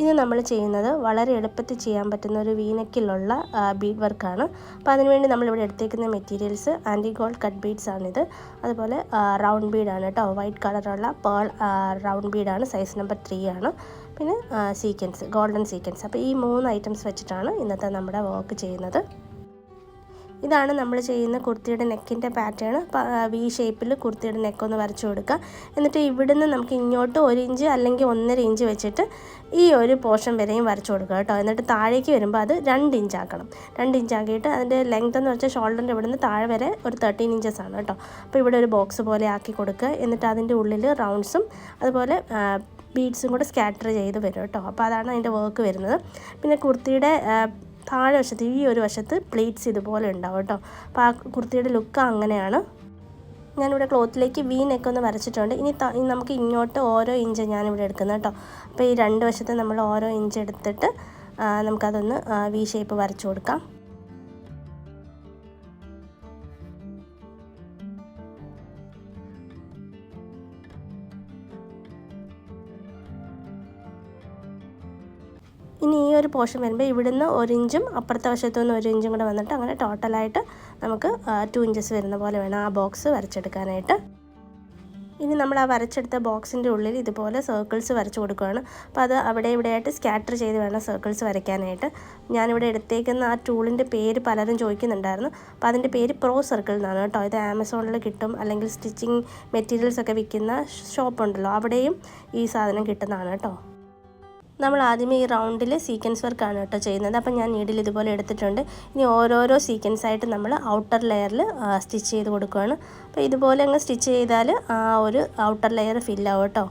ഇത് നമ്മൾ ചെയ്യുന്നത് വളരെ എളുപ്പത്തിൽ ചെയ്യാൻ പറ്റുന്ന ഒരു വീനക്കിലുള്ള ബീഡ് വർക്കാണ്. അപ്പോൾ അതിനുവേണ്ടി നമ്മളിവിടെ എടുത്തേക്കുന്ന materials antique gold cut beads ആണിത്. അതുപോലെ റൗണ്ട് ബീഡാണ് കേട്ടോ, വൈറ്റ് കളറുള്ള പേൾ റൗണ്ട് ബീഡാണ്, സൈസ് നമ്പർ 3 ആണ്. പിന്നെ സീക്വൻസ്, ഗോൾഡൻ സീക്വൻസ്. അപ്പോൾ ഈ 3 ഐറ്റംസ് വെച്ചിട്ടാണ് ഇന്നത്തെ നമ്മുടെ വർക്ക് ചെയ്യുന്നത്. ഇതാണ് നമ്മൾ ചെയ്യുന്ന കുർത്തിയുടെ നെക്കിൻ്റെ പാറ്റേൺ. വി ഷേപ്പിൽ കുർത്തിയുടെ നെക്കൊന്ന് വരച്ചു കൊടുക്കുക. എന്നിട്ട് ഇവിടുന്ന് നമുക്ക് ഇങ്ങോട്ട് 1 ഇഞ്ച് അല്ലെങ്കിൽ 1.5 ഇഞ്ച് വെച്ചിട്ട് ഈ ഒരു പോർഷൻ വരെയും വരച്ചു കൊടുക്കുക കേട്ടോ. എന്നിട്ട് താഴേക്ക് വരുമ്പോൾ അത് 2 ഇഞ്ച് ആക്കണം. 2 ഇഞ്ച് ആക്കിയിട്ട് അതിൻ്റെ ലെങ്ത് എന്ന് വെച്ചാൽ ഷോൾഡറിൻ്റെ ഇവിടുന്ന് താഴെ വരെ ഒരു 13 ഇഞ്ചസ് ആണ് കേട്ടോ. അപ്പോൾ ഇവിടെ ഒരു ബോക്സ് പോലെ ആക്കി കൊടുക്കുക. എന്നിട്ട് അതിൻ്റെ ഉള്ളിൽ റൗണ്ട്സും അതുപോലെ ബീഡ്സും കൂടെ സ്കാറ്റർ ചെയ്ത് വരും കേട്ടോ. അപ്പോൾ അതാണ് അതിൻ്റെ വർക്ക് വരുന്നത്. പിന്നെ കുർത്തിയുടെ താഴെ വശത്ത് ഈ ഒരു വശത്ത് പ്ലീറ്റ്സ് ഇതുപോലെ ഉണ്ടാവും കേട്ടോ. അപ്പോൾ ആ കുർത്തിയുടെ ലുക്ക് അങ്ങനെയാണ്. ഞാനിവിടെ ക്ലോത്തിലേക്ക് വി നെക്കൊന്ന് വരച്ചിട്ടുണ്ട്. ഇനി നമുക്ക് ഇങ്ങോട്ട് ഓരോ ഇഞ്ച് ഞാനിവിടെ എടുക്കുന്നത് കേട്ടോ. അപ്പോൾ ഈ 2 വശത്ത് നമ്മൾ ഓരോ ഇഞ്ച് എടുത്തിട്ട് നമുക്കതൊന്ന് വി ഷേപ്പ് വരച്ചു കൊടുക്കാം. ഇനി ഈ ഒരു പോർഷൻ വരുമ്പോൾ ഇവിടുന്ന് 1 ഇഞ്ചും അപ്പുറത്തെ വശത്തു നിന്ന് 1 ഇഞ്ചും കൂടെ വന്നിട്ട് അങ്ങനെ ടോട്ടലായിട്ട് നമുക്ക് 2 ഇഞ്ചസ് വരുന്ന പോലെ വേണം ആ ബോക്സ് വരച്ചെടുക്കാനായിട്ട്. ഇനി നമ്മൾ ആ വരച്ചെടുത്ത ബോക്സിൻ്റെ ഉള്ളിൽ ഇതുപോലെ സർക്കിൾസ് വരച്ച് കൊടുക്കുകയാണ്. അപ്പോൾ അത് അവിടെ ഇവിടെയായിട്ട് സ്കാറ്റർ ചെയ്ത് വേണം സർക്കിൾസ് വരയ്ക്കാനായിട്ട്. ഞാനിവിടെ എടുത്തേക്കുന്ന ആ ടൂളിൻ്റെ പേര് പലരും ചോദിക്കുന്നുണ്ടായിരുന്നു. അപ്പോൾ അതിൻ്റെ പേര് പ്രോ സർക്കിൾ എന്നാണ് കേട്ടോ. ഇത് ആമസോണിൽ കിട്ടും, അല്ലെങ്കിൽ സ്റ്റിച്ചിങ് മെറ്റീരിയൽസ് ഒക്കെ വിൽക്കുന്ന ഷോപ്പുണ്ടല്ലോ, അവിടെയും ഈ സാധനം കിട്ടുന്നതാണ് കേട്ടോ. നമ്മൾ ആദ്യമേ ഈ റൗണ്ടിൽ സീക്വൻസ് വർക്കാണ് കേട്ടോ ചെയ്യുന്നത്. അപ്പം ഞാൻ നീഡിൽ ഇതുപോലെ എടുത്തിട്ടുണ്ട്. ഇനി ഓരോരോ സീക്വൻസായിട്ട് നമ്മൾ ഔട്ടർ ലെയറിൽ സ്റ്റിച്ച് ചെയ്ത് കൊടുക്കുകയാണ്. അപ്പോൾ ഇതുപോലെ അങ്ങ് സ്റ്റിച്ച് ചെയ്താൽ ആ ഒരു ഔട്ടർ ലെയർ ഫില്ലാവും കേട്ടോ.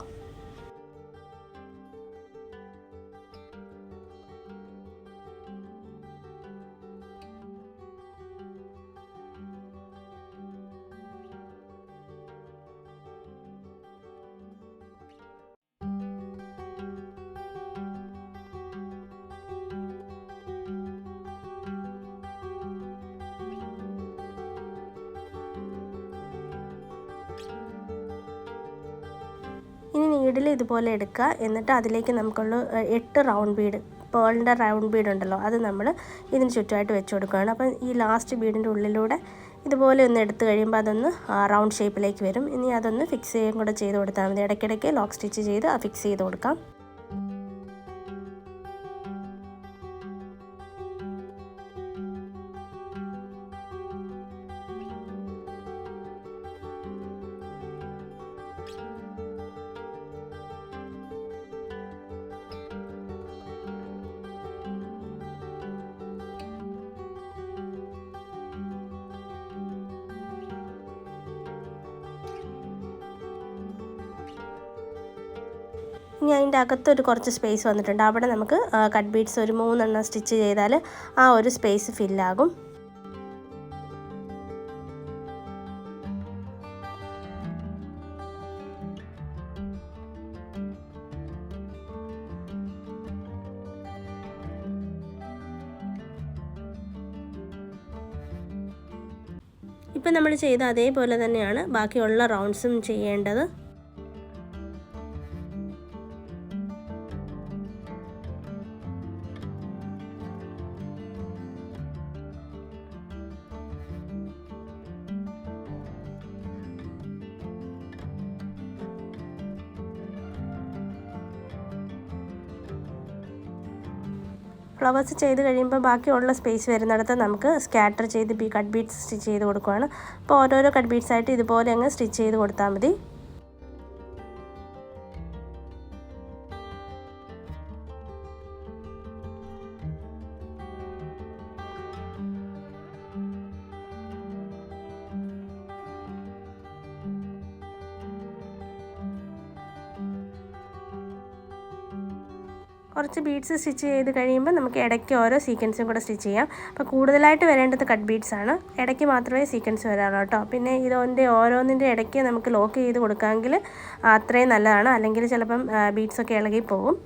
ഇനി നീഡിൽ ഇതുപോലെ എടുക്കുക. എന്നിട്ട് അതിലേക്ക് നമുക്കുള്ള 8 റൗണ്ട് ബീഡ്, പേളിൻ്റെ റൗണ്ട് ബീഡ് ഉണ്ടല്ലോ, അത് നമ്മൾ ഇതിന് ചുറ്റുമായിട്ട് വെച്ച് കൊടുക്കുകയാണ്. അപ്പം ഈ ലാസ്റ്റ് ബീഡിൻ്റെ ഉള്ളിലൂടെ ഇതുപോലെ ഒന്ന് എടുത്തു കഴിയുമ്പോൾ അതൊന്ന് റൗണ്ട് ഷേപ്പിലേക്ക് വരും. ഇനി അതൊന്ന് ഫിക്സ് ചെയ്യുകയും കൂടെ ചെയ്ത് കൊടുത്താൽ മതി. ഇടയ്ക്കിടയ്ക്ക് ലോക്ക് സ്റ്റിച്ച് ചെയ്ത് ഫിക്സ് ചെയ്ത് കൊടുക്കാം. ഇനി അതിൻ്റെ അകത്തൊരു കുറച്ച് സ്പേസ് വന്നിട്ടുണ്ട്. അവിടെ നമുക്ക് കട്ട് ബീഡ്സ് ഒരു 3 എണ്ണം സ്റ്റിച്ച് ചെയ്താൽ ആ ഒരു സ്പേസ് ഫില്ലാകും. ഇപ്പം നമ്മൾ ചെയ്ത അതേപോലെ തന്നെയാണ് ബാക്കിയുള്ള റൗണ്ട്സും ചെയ്യേണ്ടത്. ഫ്ലവേഴ്സ് ചെയ്ത് കഴിയുമ്പോൾ ബാക്കിയുള്ള സ്പേസ് വരുന്നിടത്ത് നമുക്ക് സ്കാറ്റർ ചെയ്ത് കട്ട് ബീഡ്സ് സ്റ്റിച്ച് ചെയ്ത് കൊടുക്കുകയാണ്. അപ്പോൾ ഓരോരോ കട്ട് ബീഡ്സായിട്ട് ഇതുപോലെ അങ്ങ് സ്റ്റിച്ച് ചെയ്ത് കൊടുത്താൽ മതി. കുറച്ച് ബീഡ്സ് സ്റ്റിച്ച് ചെയ്ത് കഴിയുമ്പോൾ നമുക്ക് ഇടയ്ക്ക് ഓരോ സീക്വൻസും കൂടെ സ്റ്റിച്ച് ചെയ്യാം. അപ്പോൾ കൂടുതലായിട്ട് വരേണ്ടത് കട്ട് ബീഡ്സാണ്, ഇടയ്ക്ക് മാത്രമേ സീക്വൻസ് വരാറുള്ളൂ കേട്ടോ. പിന്നെ ഇതിൻ്റെ ഓരോന്നിൻ്റെ ഇടയ്ക്ക് നമുക്ക് ലോക്ക് ചെയ്ത് കൊടുക്കാമെങ്കിൽ അത്രയും നല്ലതാണ്. അല്ലെങ്കിൽ ചിലപ്പം ബീഡ്സൊക്കെ ഇളകി പോകും.